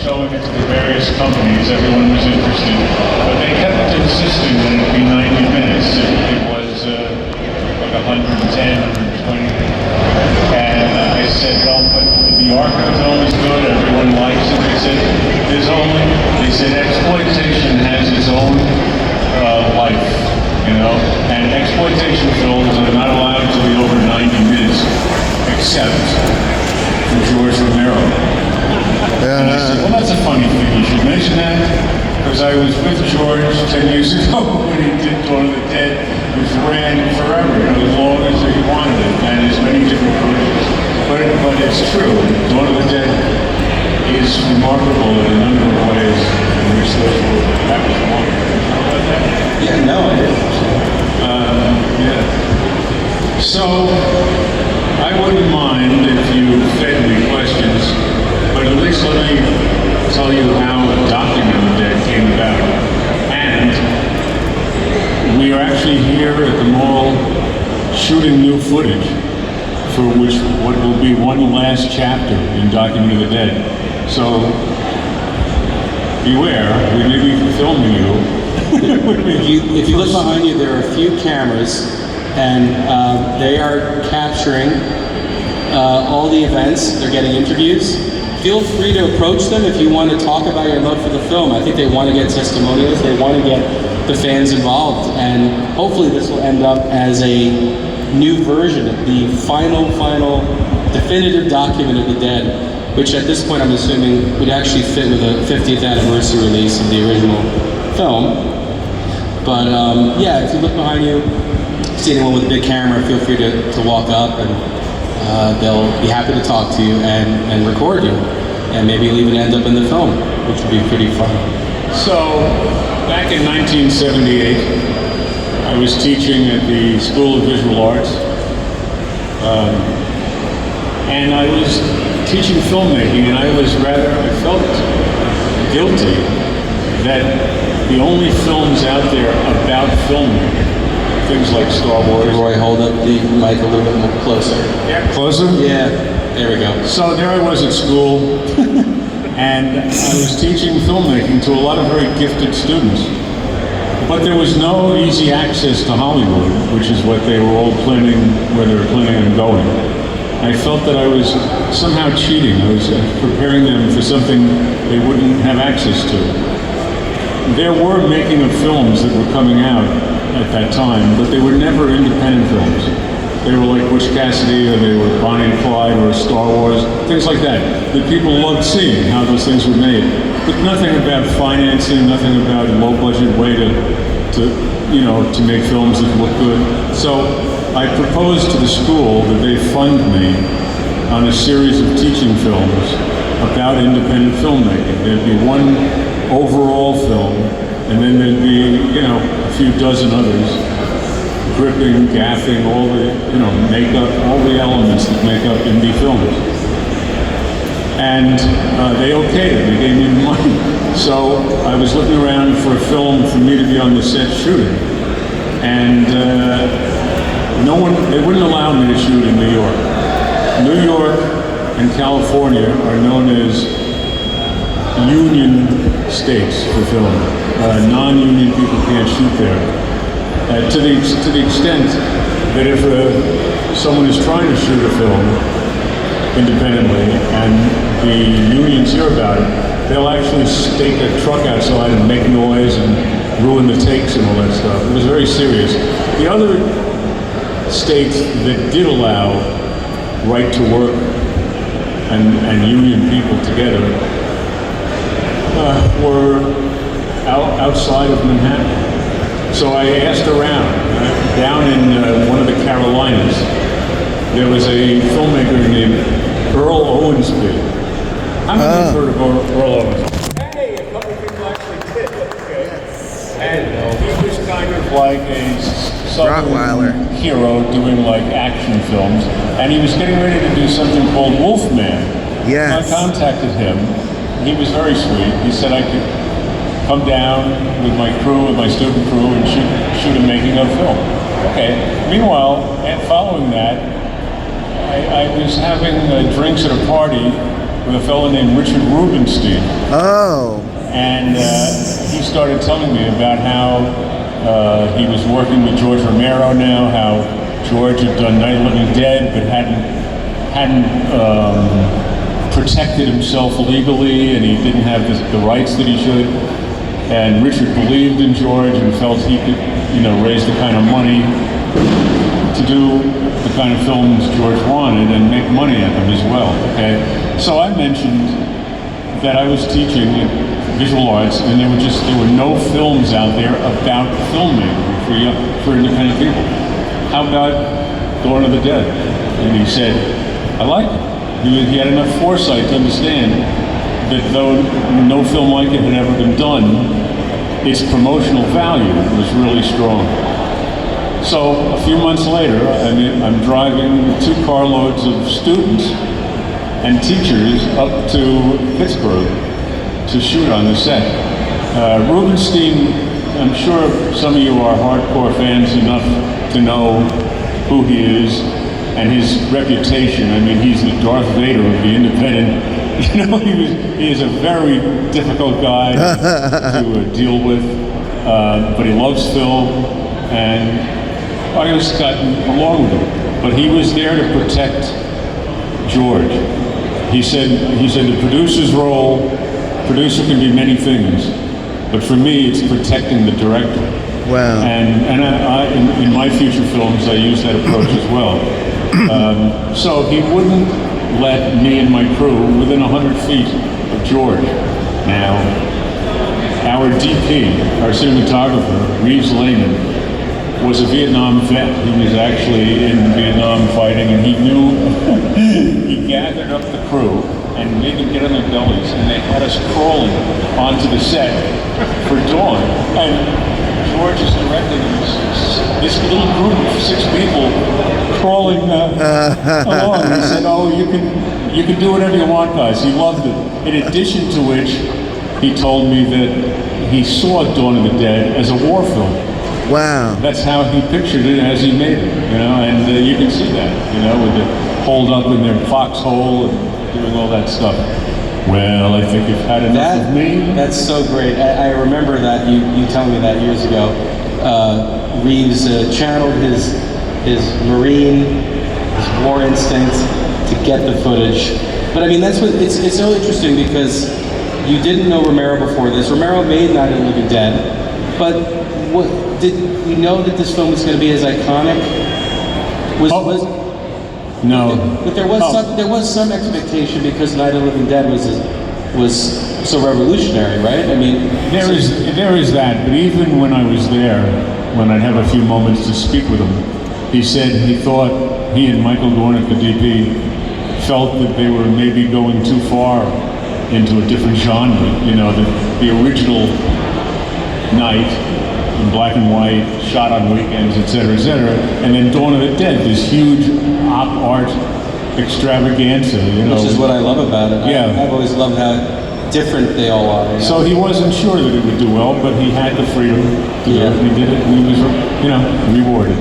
showing it to the various companies. Everyone was interested, but they kept insisting that it be 90 minutes. It was like 110, 120. And I said, well, but the archive film is good, everyone likes it. They said exploitation has its own life, you know, and exploitation films are not allowed to be over 90 minutes, except for George Romero. And I said, well, that's a funny thing, you should mention that, because I was with George 10 years ago when he did Dawn of the Dead, which ran forever, you know, as long as he wanted it, and there's many different versions. But it's true, Dawn of the Dead is remarkable in a number of ways in which that was one. Yeah, no, I didn't. Yeah. So, I wouldn't mind if you fed me questions, but at least let me tell you how Documenting the Dead came about. And we are actually here at the mall shooting new footage for what will be one last chapter in Documenting the Dead. So, beware, we may be filming you. If you look behind you, there are a few cameras, and they are capturing all the events. They're getting interviews. Feel free to approach them if you want to talk about your love for the film. I think they want to get testimonials. They want to get the fans involved, and hopefully this will end up as a new version of the final definitive document of the Dead, which at this point I'm assuming would actually fit with a 50th anniversary release of the original film. But yeah, if you look behind you, see anyone with a big camera, feel free to walk up, and they'll be happy to talk to you and record you, and maybe you'll even end up in the film, which would be pretty fun. So, back in 1978, I was teaching at the School of Visual Arts, and I was teaching filmmaking, and I felt guilty that the only films out there about filmmaking, things like Star Wars. Roy, hold up the mic a little bit more closer. Yeah, closer? Yeah, there we go. So there I was at school, and I was teaching filmmaking to a lot of very gifted students. But there was no easy access to Hollywood, which is what they were all planning, where they were planning on going. I felt that I was somehow cheating. I was preparing them for something they wouldn't have access to. There were making of films that were coming out at that time, but they were never independent films. They were like Butch Cassidy, or they were Bonnie and Clyde, or Star Wars, things like that people loved seeing how those things were made. But nothing about financing, nothing about a low-budget way to make films that look good. So I proposed to the school that they fund me on a series of teaching films about independent filmmaking. There'd be one overall film, and then there'd be, a few dozen others, gripping, gaffing, all the, makeup, all the elements that make up indie films. And they okayed it, they gave me the money. So I was looking around for a film for me to be on the set shooting. And they wouldn't allow me to shoot in New York. New York and California are known as union states for film. Non-union people can't shoot there. To the extent that if someone is trying to shoot a film independently and the unions hear about it, they'll actually stake a truck outside and make noise and ruin the takes and all that stuff. It was very serious. The other states that did allow right to work and union people together were outside of Manhattan. So I asked around. Down in one of the Carolinas, there was a filmmaker named Earl Owensby. How many have heard of Earl Owensby? Hey, a couple people actually did. Okay. And he was kind of like a Southern hero doing like action films, and he was getting ready to do something called Wolfman. Yes. I contacted him. He was very sweet. He said I could come down with my crew, with my student crew, and shoot a making of film. Okay. Meanwhile, and following that, I was having drinks at a party with a fellow named Richard Rubenstein. Oh. And he started telling me about how he was working with George Romero now, how George had done Night of the Living Dead, but hadn't protected himself legally, and he didn't have the rights that he should. And Richard believed in George and felt he could, raise the kind of money to do the kind of films George wanted and make money at them as well. Okay, so I mentioned that I was teaching visual arts, and there were no films out there about filmmaking for independent people. How about Dawn of the Dead? And he said, I like it. He had enough foresight to understand that though no film like it had ever been done, its promotional value was really strong. So a few months later, I'm driving 2 carloads of students and teachers up to Pittsburgh to shoot on the set. Rubenstein, I'm sure some of you are hardcore fans enough to know who he is and his reputation. I mean, he's the Darth Vader of the independent. He is a very difficult guy to deal with, but he loves film, and I just got along with him. But he was there to protect George. He said the producer's role, producer can be many things, but for me it's protecting the director. Wow. And I in my future films I use that approach as well. So he wouldn't let me and my crew within 100 feet of George. Now, our DP, our cinematographer, Reeves Lehman, was a Vietnam vet. He was actually in Vietnam fighting, and he knew. He gathered up the crew and made them get on their bellies, and they had us crawling onto the set for Dawn. And George is directing this little group of 6 people crawling along. He said, "Oh, you can do whatever you want, guys." He loved it. In addition to which, he told me that he saw Dawn of the Dead as a war film. Wow. That's how he pictured it as he made it, and you can see that, with the holed up in their foxhole and doing all that stuff. Well, I think you've had enough of me. That's so great. I remember that you telling me that years ago. Reeves channeled his Marine, his war instinct to get the footage. But I mean, that's what it's so interesting, because you didn't know Romero before this. Romero made Night of the Living Dead, but did you know that this film was going to be as iconic? No. But there was some expectation, because Night of the Living Dead was so revolutionary, right? I mean, there is that. But even when I was there, when I'd have a few moments to speak with him, he said he thought he and Michael Gornick, the DP, felt that they were maybe going too far into a different genre. The original Night in black and white, shot on weekends, etc., and then Dawn of the Dead, this huge op art extravaganza, Which is what I love about it. Yeah. I've always loved how different they all are. So he wasn't sure that it would do well, but he had the freedom to do it, and he did it, and he was, rewarded.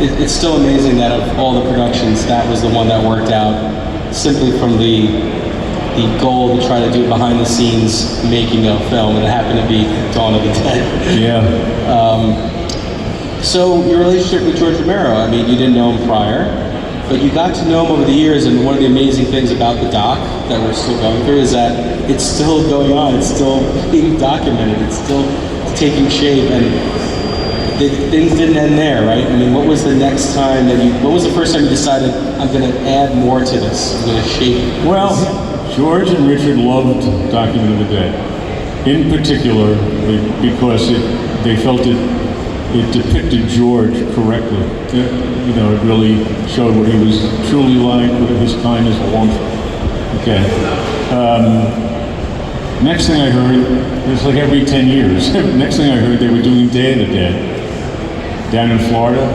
It's still amazing that of all the productions, that was the one that worked out, simply from the goal to try to do behind the scenes making of film, and it happened to be Dawn of the Dead. Yeah. So your relationship with George Romero, I mean, you didn't know him prior, but you got to know him over the years, and one of the amazing things about the doc that we're still going through is that it's still going on, it's still being documented, it's still taking shape, and things didn't end there, right? I mean, what was the next time what was the first time you decided, I'm going to add more to this, I'm going to shape this? Well, George and Richard loved Document of the Dead, in particular because they felt it depicted George correctly. It really showed what he was truly like, what his kindness and warmth. Okay. Next thing I heard, it was like every 10 years. Next thing I heard, they were doing Day of the Dead down in Florida,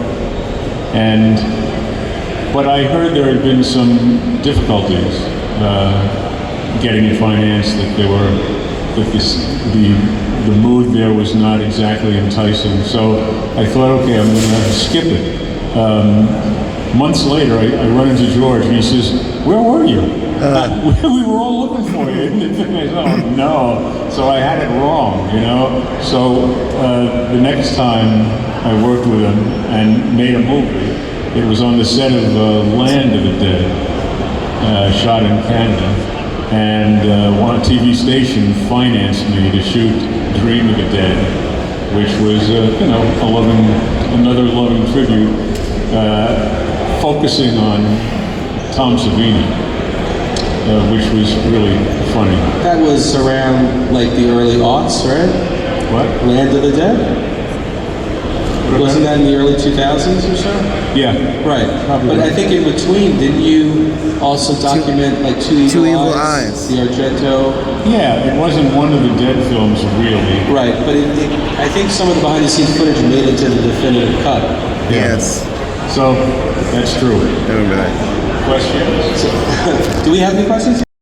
but I heard there had been some difficulties getting it financed. That the mood there was not exactly enticing. So I thought, okay, I'm going to skip it. Months later, I run into George, and he says, "Where were you?" We were all looking for you. And the thing is, oh no. So I had it wrong, you know. So the next time I worked with him and made a movie, it was on the set of Land of the Dead, shot in Canada. And one TV station financed me to shoot Dream of the Dead, which was, you know, another loving tribute, focusing on Tom Savini, which was really funny. That was around like the early aughts, right? What? Land of the Dead? Wasn't that in the early 2000s or so? Yeah. Right. Probably. But I think in between, didn't you also document like Two Evil Eyes? The Argento. Yeah, it wasn't one of the Dead films, really. Right, but I think some of the behind-the-scenes footage made it to the definitive cut. Yeah. Yes. So, that's true. All right. Questions? Do we have any questions?